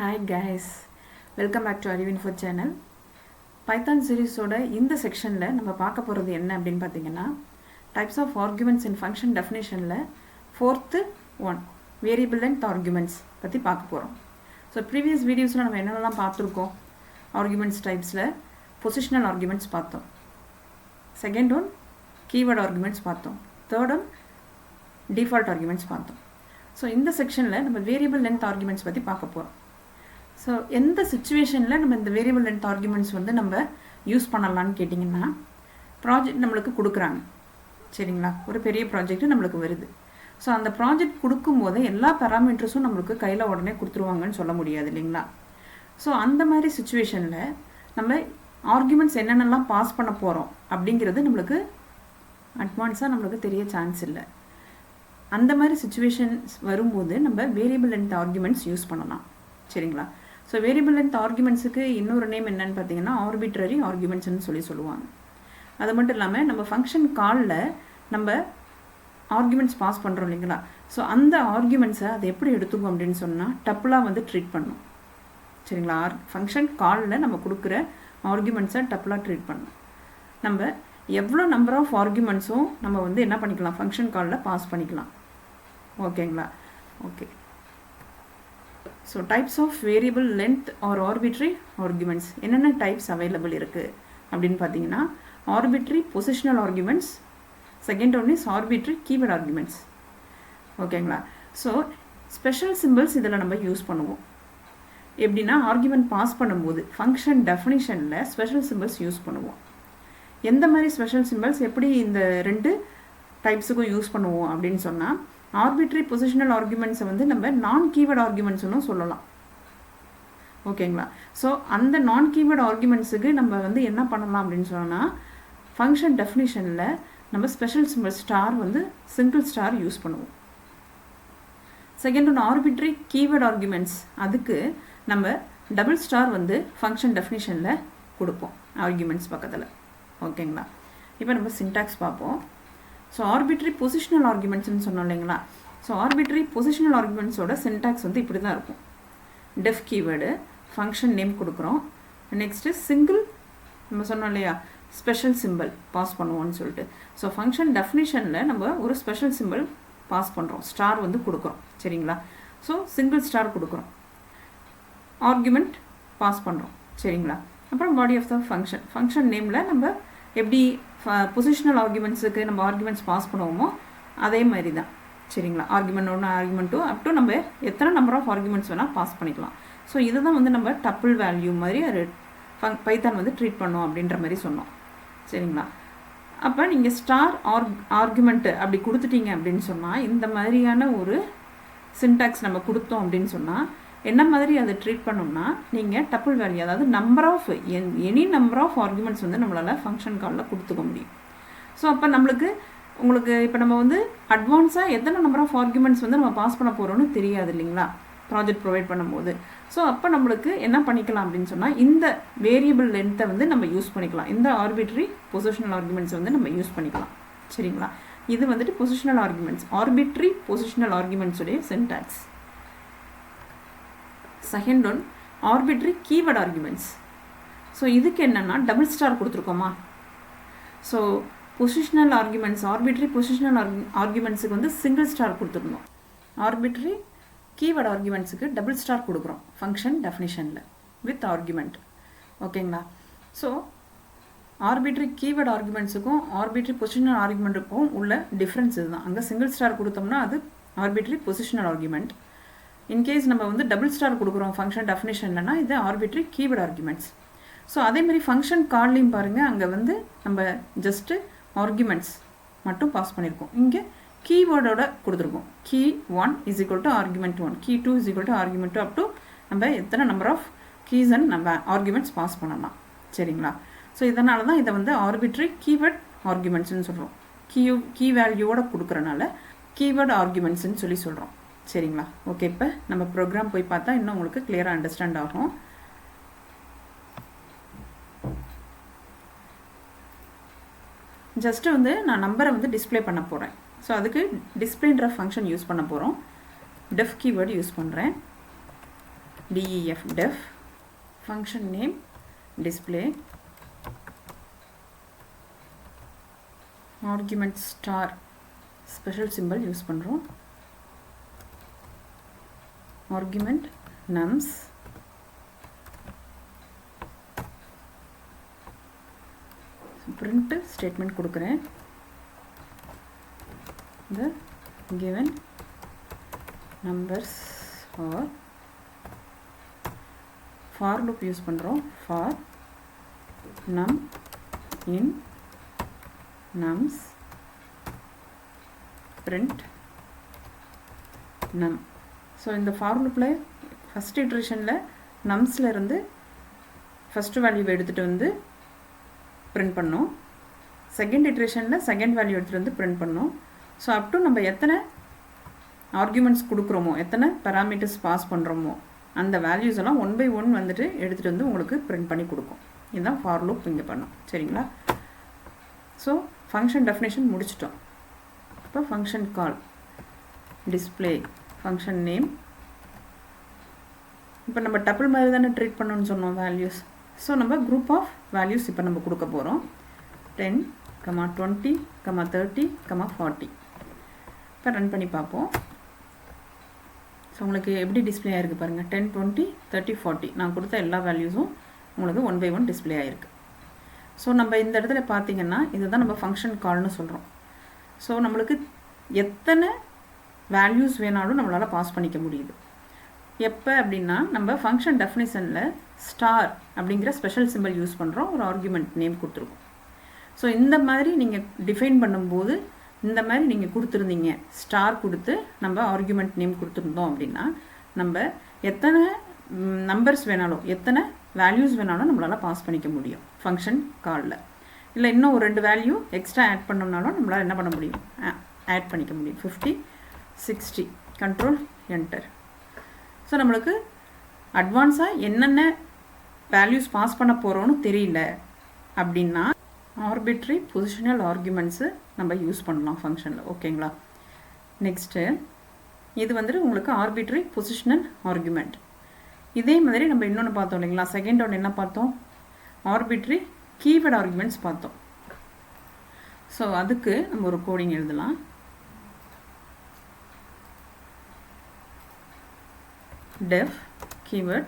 Hi guys, welcome back to ARIVU channel. Python series oda இந்த செக்ஷன்ல நம்ம பார்க்க போறது என்ன அப்படினு பாத்தீங்கன்னா types of arguments in function definition ல fourth one variable length arguments பத்தி பார்க்க போறோம். So previous videosல நம்ம என்னெல்லாம் பார்த்திருக்கோம்? Arguments typesல positional arguments பார்த்தோம். Second one keyword arguments பார்த்தோம். Third one default arguments பார்த்தோம். So இந்த செக்ஷன்ல நம்ம variable length arguments பத்தி பார்க்க போறோம். So எந்த சிச்சுவேஷன்ல நம்ம இந்த வேரியபிள் லென்த் ஆர்குமெண்ட்ஸ் வந்து நம்ம யூஸ் பண்ணலாம்னு கேட்டிங்கன்னா ப்ராஜெக்ட் நம்மளுக்கு கொடுக்குறாங்க சரிங்களா ஒரு பெரிய ப்ராஜெக்ட் நம்மளுக்கு வருது ஸோ அந்த ப்ராஜெக்ட் கொடுக்கும்போது எல்லா பேராமீட்டர்ஸும் நம்மளுக்கு கையில் உடனே கொடுத்துருவாங்கன்னு சொல்ல முடியாது இல்லைங்களா ஸோ அந்த மாதிரி சிச்சுவேஷனில் நம்ம ஆர்குமெண்ட்ஸ் என்னென்னலாம் பாஸ் பண்ண போகிறோம் அப்படிங்கிறது நம்மளுக்கு அட்வான்ஸாக நம்மளுக்கு தெரிய சான்ஸ் இல்லை அந்த மாதிரி சிச்சுவேஷன்ஸ் வரும்போது நம்ம வேரியபிள் லென்த் ஆர்குமெண்ட்ஸ் யூஸ் பண்ணலாம் சரிங்களா ஸோ வேரியபிள் லென்த் ஆர்குமெண்ட்ஸுக்கு இன்னொரு நேம் என்னன்னு பார்த்தீங்கன்னா ஆர்பிட்ரரி ஆர்குமெண்ட்ஸ்னு சொல்லுவாங்க அது மட்டும் இல்லாமல் நம்ம ஃபங்க்ஷன் காலில் நம்ம ஆர்குமெண்ட்ஸ் பாஸ் பண்ணுறோம் இல்லைங்களா ஸோ அந்த ஆர்குமெண்ட்ஸை அதை எப்படி எடுத்துக்கும் அப்படின்னு சொன்னால் டப்புளாக வந்து ட்ரீட் பண்ணணும் சரிங்களா ஃபங்க்ஷன் காலில் நம்ம கொடுக்குற ஆர்குமெண்ட்ஸை டப்புளாக ட்ரீட் பண்ணணும் நம்ம எவ்வளோ நம்பர் ஆஃப் ஆர்குமெண்ட்ஸும் நம்ம வந்து என்ன பண்ணிக்கலாம் ஃபங்க்ஷன் காலில் பாஸ் பண்ணிக்கலாம் ஓகேங்களா okay So types of variable length or arbitrary arguments என்னென்ன types available இருக்கு அப்படின்னு பார்த்தீங்கன்னா arbitrary positional arguments second one is arbitrary keyword arguments ஓகேங்களா ஸோ ஸ்பெஷல் சிம்பிள்ஸ் இதில் நம்ம யூஸ் பண்ணுவோம் எப்படின்னா ஆர்குமெண்ட் பாஸ் பண்ணும்போது ஃபங்க்ஷன் டெஃபினிஷனில் ஸ்பெஷல் சிம்பிள்ஸ் யூஸ் பண்ணுவோம் எந்த மாதிரி ஸ்பெஷல் சிம்பிள்ஸ் எப்படி இந்த ரெண்டு டைப்ஸுக்கும் யூஸ் பண்ணுவோம் அப்படின்னு சொன்னால் ஆர்பிட்ரரி பொசிஷனல் ஆர்குமெண்ட்ஸை வந்து நம்ம நான் கீவேர்ட் ஆர்குமெண்ட்ஸ்னு சொல்லலாம் ஓகேங்களா ஸோ அந்த நான் கீவேர்ட் ஆர்குமெண்ட்ஸுக்கு நம்ம வந்து என்ன பண்ணலாம் அப்படின்னு சொன்னால் ஃபங்க்ஷன் டெஃபினிஷனில் நம்ம ஸ்பெஷல் சிம்பிள் ஸ்டார் வந்து சிங்கிள் ஸ்டார் யூஸ் பண்ணுவோம் செகண்ட் ஒன்று ஆர்பிட்ரரி கீவேர்ட் ஆர்குமெண்ட்ஸ் அதுக்கு நம்ம டபுள் ஸ்டார் வந்து ஃபங்க்ஷன் டெஃபினிஷனில் கொடுப்போம் ஆர்குமெண்ட்ஸ் பக்கத்தில் ஓகேங்களா இப்போ நம்ம சின்டாக்ஸ் பார்ப்போம் ஸோ ஆர்பிட்ரரி பொசிஷனல் ஆர்குமெண்ட்ஸ்னு சொன்னோம் இல்லைங்களா ஸோ ஆர்பிட்ரரி பொசிஷனல் ஆர்குமெண்ட்ஸோட சின்டாக்ஸ் வந்து இப்படி தான் இருக்கும் டெஃப் கீவேர்டு ஃபங்க்ஷன் நேம் கொடுக்குறோம் நெக்ஸ்ட்டு சிங்கிள் நம்ம சொன்னோம் இல்லையா ஸ்பெஷல் சிம்பிள் பாஸ் பண்ணுவோம்னு சொல்லிட்டு ஸோ ஃபங்க்ஷன் டெஃபினிஷனில் நம்ம ஒரு ஸ்பெஷல் சிம்பிள் பாஸ் பண்ணுறோம் ஸ்டார் வந்து கொடுக்குறோம் சரிங்களா ஸோ சிங்கிள் ஸ்டார் கொடுக்குறோம் ஆர்குமெண்ட் பாஸ் பண்ணுறோம் சரிங்களா அப்புறம் பாடி ஆஃப் த ஃபங்க்ஷன் நேமில் நம்ம எப்படி பொசிஷனல் ஆர்குமெண்ட்ஸுக்கு நம்ம ஆர்குமெண்ட்ஸ் பாஸ் பண்ணுவோமோ அதே மாதிரி தான் சரிங்களா ஆர்குமெண்ட் 1 ஆர்குமெண்ட் 2 அப் டு நம்ம எத்தனை நம்பர் ஆஃப் ஆர்குமெண்ட்ஸ் வேணால் பாஸ் பண்ணிக்கலாம் ஸோ இதுதான் வந்து நம்ம டப்பிள் வேல்யூ மாதிரி அது பைத்தான் வந்து ட்ரீட் பண்ணோம் அப்படின்ற மாதிரி சொன்னோம் சரிங்களா அப்போ நீங்கள் ஸ்டார் ஆர்குமெண்ட்டு அப்படி கொடுத்துட்டீங்க அப்படின்னு சொன்னால் இந்த மாதிரியான ஒரு சின்டாக்ஸ் நம்ம கொடுத்தோம் அப்படின்னு சொன்னால் என்ன மாதிரி அதை ட்ரீட் பண்ணோம்னா நீங்கள் டப்பிள் வேல்யூ அதாவது number of any number of arguments வந்து நம்மளால் ஃபங்க்ஷன் காலில் கொடுத்துக்க முடியும் ஸோ அப்போ உங்களுக்கு இப்போ நம்ம வந்து அட்வான்ஸாக எத்தனை நம்பர் ஆஃப் ஆர்குமெண்ட்ஸ் வந்து நம்ம பாஸ் பண்ண போகிறோம்னு தெரியாது இல்லைங்களா ப்ராஜெக்ட் ப்ரொவைட் பண்ணும்போது ஸோ அப்போ நம்மளுக்கு என்ன பண்ணிக்கலாம் அப்படின்னு சொன்னால் இந்த வேரியபிள் லென்த்தை வந்து நம்ம யூஸ் பண்ணிக்கலாம் இந்த ஆர்பிட்ரரி பொசிஷனல் ஆர்குமெண்ட்ஸ் வந்து நம்ம யூஸ் பண்ணிக்கலாம் சரிங்களா இது வந்துட்டு பொசிஷனல் ஆர்குமெண்ட்ஸ் ஆர்பிட்ரரி பொசிஷனல் ஆர்குமெண்ட்ஸுடைய syntax second one arbitrary keyword arguments so இதுக்கு என்னென்னா டபுள் ஸ்டார் கொடுத்துருக்கோமா so positional arguments arbitrary positional ஆர்குமெண்ட்ஸுக்கு வந்து சிங்கிள் ஸ்டார் கொடுத்துருந்தோம் ஆர்பிட்ரரி கீவேர்ட் ஆர்குமெண்ட்ஸுக்கு டபுள் ஸ்டார் கொடுக்குறோம் ஃபங்க்ஷன் டெஃபினிஷனில் வித் ஆர்குமெண்ட் ஓகேங்களா ஸோ ஆர்பிட்ரரி கீவேர்ட் ஆர்குமெண்ட்ஸுக்கும் ஆர்பிட்ரரி பொசிஷனல் ஆர்குமெண்ட்டுக்கும் உள்ள டிஃப்ரென்ஸ் இதுதான் அங்கே சிங்கிள் ஸ்டார் கொடுத்தோம்னா அது ஆர்பிட்ரரி பொசிஷனல் ஆர்குமெண்ட் இன்கேஸ் நம்ம வந்து டபுள் ஸ்டார் கொடுக்குறோம் ஃபங்க்ஷன் டெஃபினிஷன்லனா இது ஆர்பிட்ரரி கீவேர்ட் ஆர்குமெண்ட்ஸ் ஸோ அதேமாதிரி ஃபங்க்ஷன் கால்லையும் பாருங்கள் அங்கே வந்து நம்ம ஜஸ்ட்டு ஆர்குமெண்ட்ஸ் மட்டும் பாஸ் பண்ணியிருக்கோம் இங்கே கீவேர்டோட கொடுத்துருக்கோம் key 1 is equal to argument 1 key 2 is equal to argument 2 up to நம்ம எத்தனை நம்பர் ஆஃப் கீஸ் அண்ட் நம்ம ஆர்குமெண்ட்ஸ் பாஸ் பண்ணலாம் சரிங்களா ஸோ இதனால தான் இதை வந்து ஆர்பிட்ரரி கீவேர்ட் ஆர்குமெண்ட்ஸ்னு சொல்கிறோம் கீ வேல்யூவோட கொடுக்குறனால கீவேர்ட் ஆர்குமெண்ட்ஸ்ன்னு சொல்லி சொல்கிறோம் சரிங்களா ஓகே இப்போ நம்ம ப்ரோக்ராம் போய் பார்த்தா இன்னும் உங்களுக்கு கிளியராக அண்டர்ஸ்டாண்ட் ஆகும் ஜஸ்ட்டு வந்து நான் நம்பரை வந்து டிஸ்பிளே பண்ண போகிறேன் ஸோ அதுக்கு டிஸ்பிளேன்ற ஃபங்க்ஷன் யூஸ் பண்ண போகிறோம் டெஃப் கீவேர்டு யூஸ் பண்ணுறேன் def, def, function name, display, argument star, special symbol use பண்ணுறோம், argument nums, print statement கொடுக்குறேன், the given numbers are, for loop use பண்ணுறோம், for num in nums print num. So இந்த for loopல first iterationல numsல இருந்து first value எடுத்துட்டு வந்து print பண்ணோம், second iterationல second value எடுத்துட்டு வந்து print பண்ணோம். ஸோ up to நம்ம எத்தனை arguments கொடுக்குறோமோ, எத்தனை parameters pass பண்ணுறோமோ அந்த values எல்லாம் 1 by 1 வந்துட்டு எடுத்துட்டு வந்து உங்களுக்கு print பண்ணி கொடுக்கும். இதுதான் for loop இங்கே பண்ணோம். சரிங்களா? ஸோ function definition முடிச்சிட்டோம். இப்போ function call, display, function name. இப்போ நம்ம tuple மாதிரி தானே ட்ரீட் பண்ணணும்னு சொன்னோம் values. ஸோ நம்ம group of values இப்போ நம்ம கொடுக்க போகிறோம், 10, 20, 30, 40. இப்போ ரன் பண்ணி பார்ப்போம். ஸோ உங்களுக்கு எப்படி டிஸ்பிளே ஆகிருக்கு பாருங்கள், 10, 20, 30, 40 நான் கொடுத்த எல்லா வேல்யூஸும் உங்களுக்கு 1 by 1 டிஸ்பிளே ஆகிருக்கு. ஸோ நம்ம இந்த இடத்துல பார்த்தீங்கன்னா இதுதான் நம்ம ஃபங்க்ஷன் கால்னு சொல்கிறோம். ஸோ நம்மளுக்கு எத்தனை வேல்யூஸ் வேணாலும் நம்மளால் பாஸ் பண்ணிக்க முடியுது. எப்போ அப்படின்னா நம்ம ஃபங்க்ஷன் டெஃபினிஷனில் ஸ்டார் அப்படிங்கிற ஸ்பெஷல் சிம்பிள் யூஸ் பண்ணுறோம், ஒரு ஆர்குமெண்ட் நேம் கொடுத்துருக்கோம். ஸோ இந்த மாதிரி நீங்கள் டிஃபைன் பண்ணும்போது இந்த மாதிரி நீங்கள் கொடுத்துருந்தீங்க, ஸ்டார் கொடுத்து நம்ம ஆர்குமெண்ட் நேம் கொடுத்துருந்தோம் அப்படின்னா நம்ம எத்தனை நம்பர்ஸ் வேணாலும் எத்தனை வேல்யூஸ் வேணாலும் நம்மளால் பாஸ் பண்ணிக்க முடியும் ஃபங்க்ஷன் காலில். இல்லை இன்னும் ஒரு 2 வேல்யூ எக்ஸ்ட்ரா ஆட் பண்ணோம்னாலும் நம்மளால் என்ன பண்ண முடியும், ஆட் பண்ணிக்க முடியும். 50, 60, கண்ட்ரோல் என்டர். ஸோ நம்மளுக்கு அட்வான்ஸாக என்னென்ன வேல்யூஸ் பாஸ் பண்ண போகிறோன்னு தெரியல அப்படின்னா ஆர்பிட்ரரி பொசிஷனல் ஆர்குமெண்ட்ஸு நம்ம யூஸ் பண்ணலாம் ஃபங்க்ஷனில். ஓகேங்களா? நெக்ஸ்ட்டு இது வந்துட்டு உங்களுக்கு ஆர்பிட்ரரி பொசிஷனல் ஆர்குமெண்ட். இதே மாதிரி நம்ம இன்னொன்று பார்த்தோம் இல்லைங்களா, செகண்ட் ஒன்று என்ன பார்த்தோம், ஆர்பிட்ரரி கீவேர்ட் ஆர்குமெண்ட்ஸ் பார்த்தோம். ஸோ அதுக்கு நம்ம ஒரு கோடிங் எழுதலாம். def keyword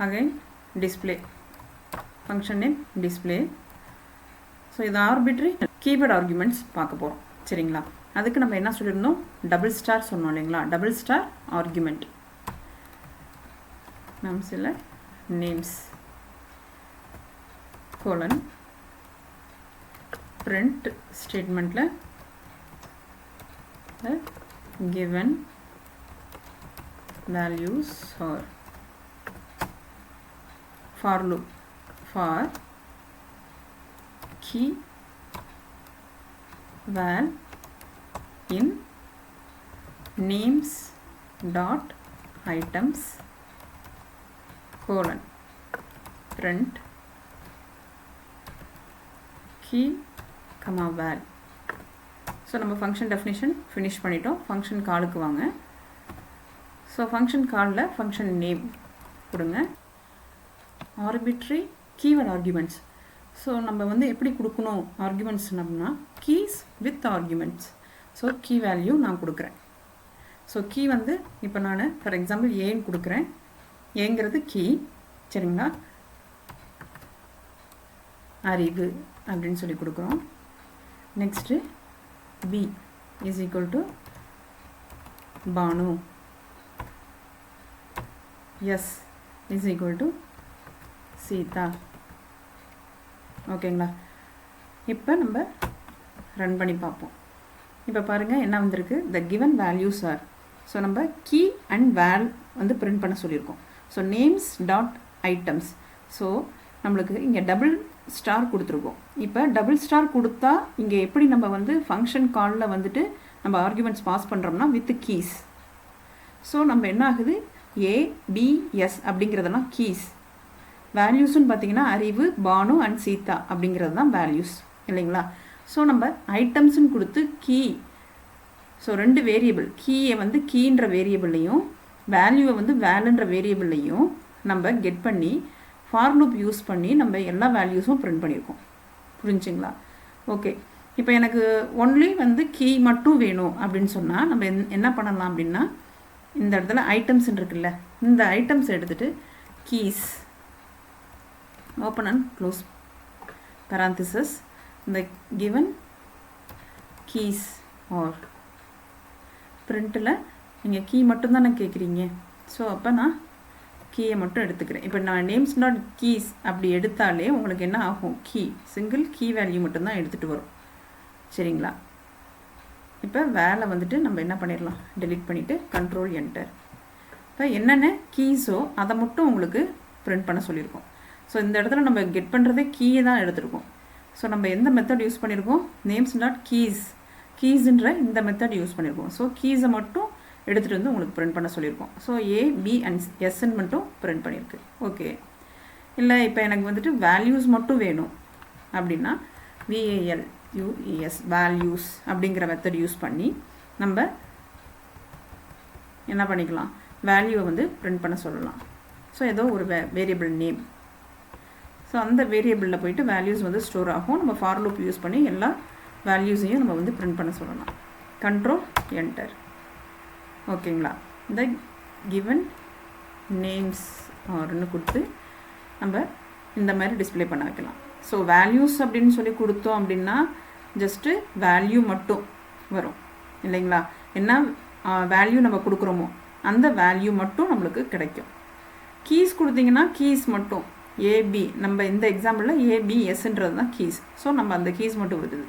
again display, function name display. So இது ஆர்பிட்ரரி கீவேர்ட் ஆர்குமெண்ட்ஸ் பார்க்க போகிறோம். சரிங்களா? அதுக்கு நம்ம என்ன சொல்லியிருந்தோம், டபுள் ஸ்டார் சொன்னோம் இல்லைங்களா, டபுள் ஸ்டார் ஆர்குமெண்ட். நாம் சில names colon print ஸ்டேட்மெண்ட்டில் given values are for loop for key val in names dot items colon print key comma val. So நம்ம ஃபங்க்ஷன் டெஃபினிஷன் ஃபினிஷ் பண்ணிட்டோம். ஃபங்க்ஷன் காலுக்கு வாங்க. ஸோ ஃபங்க்ஷன் காலில் function name கொடுங்க, arbitrary keyword arguments. So நம்ம வந்து எப்படி கொடுக்கணும் ஆர்குமெண்ட்ஸ் அப்படின்னா keys with arguments. So key value நான் கொடுக்குறேன். ஸோ கீ வந்து இப்போ நான் ஃபார் எக்ஸாம்பிள் ஏன்னு கொடுக்குறேன், ஏங்கிறது கீ. சரிங்களா? அறிவு அப்படின்னு சொல்லி கொடுக்குறோம். Next B is equal to Banu, S is equal to Seetha. ஓகேங்களா? இப்போ நம்ம ரன் பண்ணி பார்ப்போம். இப்போ பாருங்கள் என்ன வந்திருக்கு, the given values are. So நம்ம கீ அண்ட் வேல் வந்து பிரிண்ட் பண்ண சொல்லியிருக்கோம். So names dot items. So நம்மளுக்கு இங்கே டபுள் ஸ்டார் கொடுத்துருக்கோம். இப்போ டபுள் ஸ்டார் கொடுத்தா இங்கே எப்படி நம்ம வந்து ஃபங்க்ஷன் காலில் வந்துட்டு நம்ம ஆர்குமெண்ட்ஸ் பாஸ் பண்ணுறோம்னா வித் கீஸ். ஸோ நம்ம என்ன ஆகுது, ஏபிஎஸ் அப்படிங்கிறதெல்லாம் கீஸ். வேல்யூஸ்ன்னு பார்த்தீங்கன்னா அறிவு, பானு அண்ட் சீதா அப்படிங்கிறது தான் வேல்யூஸ் இல்லைங்களா? ஸோ நம்ம ஐட்டம்ஸ்ன்னு கொடுத்து கீ. ஸோ 2 வேரியபிள், கீயை வந்து கீன்ற வேரியபிள்லையும் வேல்யூவை வந்து வேல்ன்ற வேரியபிள்லையும் நம்ம கெட் பண்ணி ஃபார் லூப் யூஸ் பண்ணி நம்ம எல்லா வேல்யூஸும் பிரிண்ட் பண்ணியிருக்கோம். புரிஞ்சுங்களா? ஓகே, இப்போ எனக்கு ஒன்லி வந்து கீ மட்டும் வேணும் அப்படின்னு சொன்னால் நம்ம என்ன பண்ணலாம் அப்படின்னா, இந்த இடத்துல ஐட்டம்ஸ் இருக்குல்ல, இந்த ஐட்டம்ஸ் எடுத்துகிட்டு keys open and close parenthesis இந்த given keys or பிரிண்ட்டில் நீங்கள் கீ மட்டும்தான் கேட்குறீங்க. ஸோ அப்போ நான் கீயை மட்டும் எடுத்துக்கிறேன். இப்போ நான் நேம்ஸ் நாட் கீஸ் அப்படி எடுத்தாலே உங்களுக்கு என்ன ஆகும், கீ சிங்கிள் கீ வேல்யூ மட்டும்தான் எடுத்துகிட்டு வரும். சரிங்களா? இப்போ வேலை வந்துட்டு நம்ம என்ன பண்ணிடலாம், டெலீட் பண்ணிவிட்டு கண்ட்ரோல் என்டர். இப்போ என்னென்ன கீஸோ அதை மட்டும் உங்களுக்கு பிரிண்ட் பண்ண சொல்லியிருக்கோம். ஸோ இந்த இடத்துல நம்ம கெட் பண்ணுறதே கீயை தான் எடுத்துருக்கோம். ஸோ நம்ம எந்த மெத்தட் யூஸ் பண்ணியிருக்கோம், நேம்ஸ் நாட் கீஸ்ன்ற இந்த மெத்தட் யூஸ் பண்ணியிருக்கோம். ஸோ கீஸை மட்டும் எடுத்துகிட்டு வந்து உங்களுக்கு பிரிண்ட் பண்ண சொல்லியிருக்கோம். ஸோ ஏ பி அண்ட் எஸ்ன்னு மட்டும் பிரிண்ட் பண்ணியிருக்கு. ஓகே, இல்லை இப்போ எனக்கு வந்துட்டு வேல்யூஸ் மட்டும் வேணும் அப்படின்னா VALUES வேல்யூஸ் அப்படிங்கிற மெத்தட் யூஸ் பண்ணி நம்ம என்ன பண்ணிக்கலாம், வேல்யூவை வந்து பிரிண்ட் பண்ண சொல்லலாம். ஸோ ஏதோ ஒரு வேரியபிள் நேம், ஸோ அந்த வேரியபிளில் போய்ட்டு வேல்யூஸ் வந்து ஸ்டோர் ஆகும். நம்ம ஃபார் லூப் யூஸ் பண்ணி எல்லா வேல்யூஸையும் நம்ம வந்து பிரிண்ட் பண்ண சொல்லலாம். Control enter. ஓகேங்களா? இந்த கிவன் நேம்ஸ் ஆர்னு கொடுத்து நம்ம இந்த மாதிரி டிஸ்பிளே பண்ண வைக்கலாம். ஸோ வேல்யூஸ் அப்படின்னு சொல்லி கொடுத்தோம் அப்படின்னா ஜஸ்ட்டு வேல்யூ மட்டும் வரும் இல்லைங்களா? என்ன வேல்யூ நம்ம கொடுக்குறோமோ அந்த வேல்யூ மட்டும் நம்மளுக்கு கிடைக்கும். கீஸ் கொடுத்தீங்கன்னா கீஸ் மட்டும் ஏபி, நம்ம இந்த எக்ஸாம்பிளில் ஏபிஎஸ்ன்றது தான் கீஸ். ஸோ நம்ம அந்த கீஸ் மட்டும் வருது.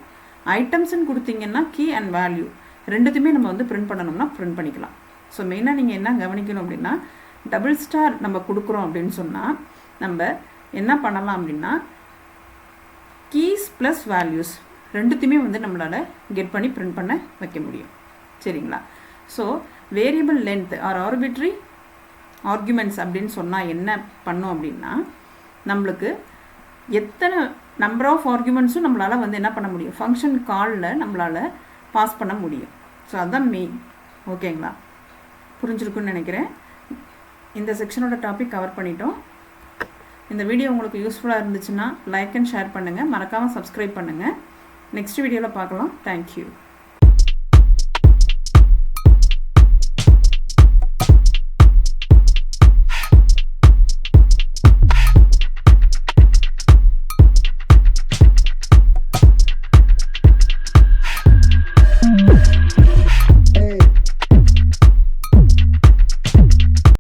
ஐட்டம்ஸ்ன்னு கொடுத்தீங்கன்னா கீ அண்ட் வேல்யூ ரெண்டுத்தையுமே நம்ம வந்து பிரிண்ட் பண்ணணும்னா பிரிண்ட் பண்ணிக்கலாம். ஸோ மெயினாக நீங்கள் என்ன கவனிக்கணும் அப்படின்னா, டபுள் ஸ்டார் நம்ம கொடுக்குறோம் அப்படின்னு சொன்னால் நம்ம என்ன பண்ணலாம் அப்படின்னா கீஸ் ப்ளஸ் வேல்யூஸ் ரெண்டுத்தையுமே வந்து நம்மளால் கெட் பண்ணி பிரிண்ட் பண்ண வைக்க முடியும். சரிங்களா? So variable length or arbitrary arguments அப்படின்னு சொன்னால் என்ன பண்ணோம் அப்படின்னா, நம்மளுக்கு எத்தனை நம்பர் ஆஃப் ஆர்குமெண்ட்ஸும் நம்மளால் வந்து என்ன பண்ண முடியும், ஃபங்க்ஷன் காலில் நம்மளால் பாஸ் பண்ண முடியும். ஸோ அதுதான் மெயின். ஓகேங்களா? புரிஞ்சிருக்குன்னு நினைக்கிறேன். இந்த செக்ஷனோட டாபிக் கவர் பண்ணிட்டோம். இந்த வீடியோ உங்களுக்கு யூஸ்ஃபுல்லாக இருந்துச்சுன்னா லைக் அண்ட் ஷேர் பண்ணுங்கள், மறக்காமல் சப்ஸ்கிரைப் பண்ணுங்கள். நெக்ஸ்ட் வீடியோவில் பார்க்கலாம். தேங்க்யூ.